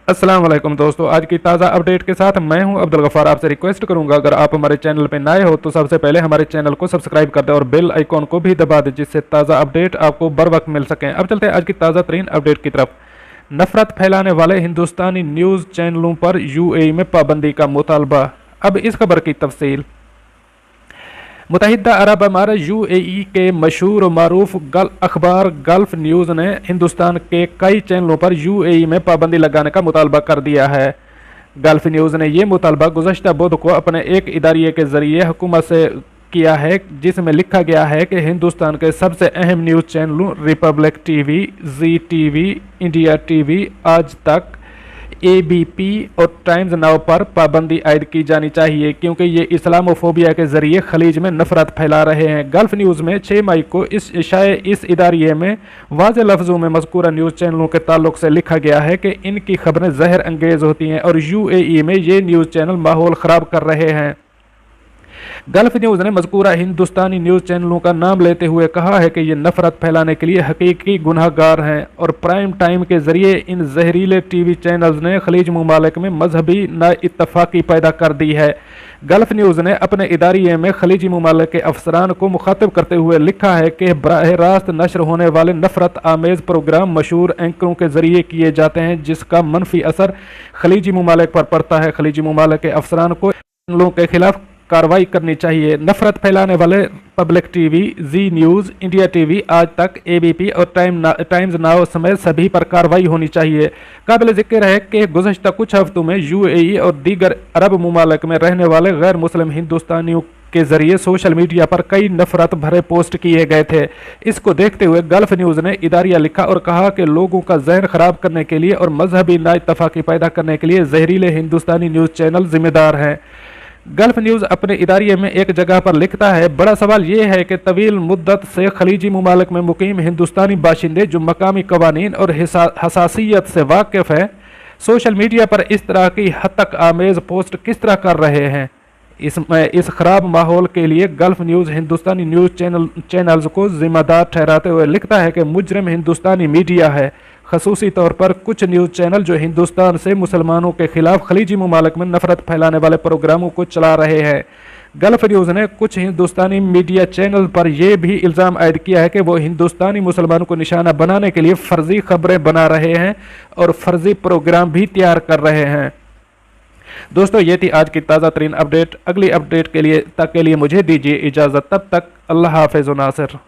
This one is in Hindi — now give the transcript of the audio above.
अस्सलाम वालेकुम दोस्तों, आज की ताज़ा अपडेट के साथ मैं हूं अब्दुल गफ़ार। आपसे रिक्वेस्ट करूंगा, अगर आप हमारे चैनल पर नए हो तो सबसे पहले हमारे चैनल को सब्सक्राइब कर दें और बेल आइकॉन को भी दबा दें, जिससे ताज़ा अपडेट आपको बर वक्त मिल सकें। अब चलते हैं आज की ताज़ा तरीन अपडेट की तरफ। नफरत फैलाने वाले हिंदुस्तानी न्यूज़ चैनलों पर यूएई में पाबंदी का मुतालबा। अब इस खबर की तफसील। मुत्तहिदा अरब अमारात यूएई के मशहूर मारूफ अखबार गल्फ न्यूज़ ने हिंदुस्तान के कई चैनलों पर यूएई में पाबंदी लगाने का मुतालबा कर दिया है। गल्फ न्यूज़ ने यह मुतालबा गुज़श्ता बुध को अपने एक इदारे के ज़रिए हुकूमत से किया है, जिसमें लिखा गया है कि हिंदुस्तान के सबसे अहम न्यूज़ चैनलों रिपब्लिक टीवी, जी टीवी, इंडिया टीवी, आज तक, एबीपी और टाइम्स नाउ पर पाबंदी आयद की जानी चाहिए, क्योंकि ये इस्लामोफोबिया के जरिए खलीज में नफरत फैला रहे हैं। गल्फ न्यूज़ में 6 मई को इस इदारे में वाज़े लफ्ज़ों में मज़कूरा न्यूज़ चैनलों के ताल्लुक से लिखा गया है कि इनकी खबरें जहर अंगेज़ होती हैं और यूएई में ये न्यूज़ चैनल माहौल ख़राब कर रहे हैं। गल्फ न्यूज़ ने मज़कूरा हिंदुस्तानी न्यूज़ चैनलों का नाम लेते हुए कहा है कि ये नफरत फैलाने के लिए हकीकी गुनहगार हैं और प्राइम टाइम के ज़रिए इन जहरीले टीवी चैनल्स ने खलीज ममालिक में मजहबी नाइत्तफाकी पैदा कर दी है। गल्फ न्यूज़ ने अपने इदारिये में खलीजी ममालिक के अफसरान को मुखातिब करते हुए लिखा है कि बराह रास्त नशर होने वाले नफरत आमेज़ प्रोग्राम मशहूर एंकरों के ज़रिए किए जाते हैं, जिसका मनफी असर खलीजी ममालिक पर पड़ता है। खलीजी ममालिक के अफसरान को चैनलों के खिलाफ कार्रवाई करनी चाहिए। नफरत फैलाने वाले पब्लिक टीवी, जी न्यूज़, इंडिया टीवी, आज तक, एबीपी और टाइम्स नाउ समेत सभी पर कार्रवाई होनी चाहिए। काबिल जिक्र है कि गुज़श्ता कुछ हफ्तों में यूएई और दीगर अरब ममालिक में रहने वाले गैर मुस्लिम हिंदुस्तानियों के जरिए सोशल मीडिया पर कई नफरत भरे पोस्ट किए गए थे। इसको देखते हुए गल्फ न्यूज़ ने इदारिया लिखा और कहा कि लोगों का जहन खराब करने के लिए और मजहबी नाइत्तफाकी पैदा करने के लिए जहरीले हिंदुस्तानी न्यूज़ चैनल जिम्मेदार हैं। गल्फ न्यूज़ अपने इदारिये में एक जगह पर लिखता है, बड़ा सवाल यह है कि तवील मुद्दत से खलीजी ममालिक में मुकीम हिंदुस्तानी बाशिंदे जो मकामी कवानीन और हसासियत से वाकिफ़ है, सोशल मीडिया पर इस तरह की हतक आमेज़ पोस्ट किस तरह कर रहे हैं। इस खराब माहौल के लिए गल्फ न्यूज़ हिंदुस्तानी न्यूज़ चैनल्स को जिम्मेदार ठहराते हुए लिखता है कि मुजरिम हिंदुस्तानी मीडिया है, खसूसी तौर पर कुछ न्यूज़ चैनल जो हिंदुस्तान से मुसलमानों के खिलाफ खलीजी ममालिक में नफरत फैलाने वाले प्रोग्रामों को चला रहे हैं। गल्फ न्यूज़ ने कुछ हिंदुस्तानी मीडिया चैनल पर यह भी इल्ज़ाम आयद किया है कि वो हिंदुस्तानी मुसलमानों को निशाना बनाने के लिए फ़र्ज़ी खबरें बना रहे हैं और फ़र्ज़ी प्रोग्राम भी तैयार कर रहे हैं। दोस्तों, ये थी आज की ताज़ा तरीन अपडेट। अगली अपडेट के लिए मुझे दीजिए इजाज़त। तब तक अल्लाह हाफ़िज़ व नासिर।